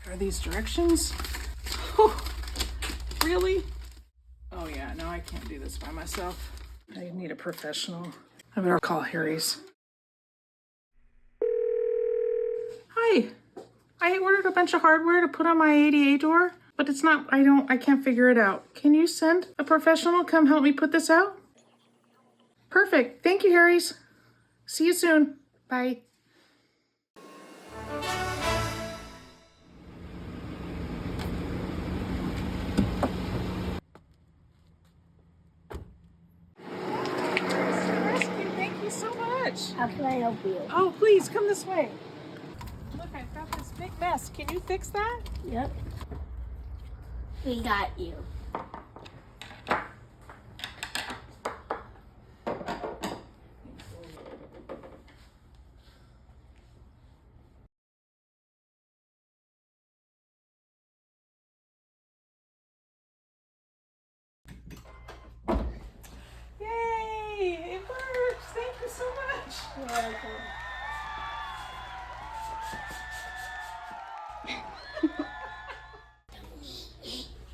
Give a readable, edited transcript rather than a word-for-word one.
Are these directions? Oh, really? Oh yeah, no, I can't do this by myself. I need a professional. I better call Harry's. Hi, I ordered a bunch of hardware to put on my ADA door, but it's not, I can't figure it out. Can you send a professional come help me put this out? Perfect. Thank you, Harry's. See you soon. Bye. Rescue, thank you so much. How can I help you? Oh, please come this way. Look, I've got this big mess. Can you fix that? Yep. We got you. Yay! It works! Thank you so much. You're welcome.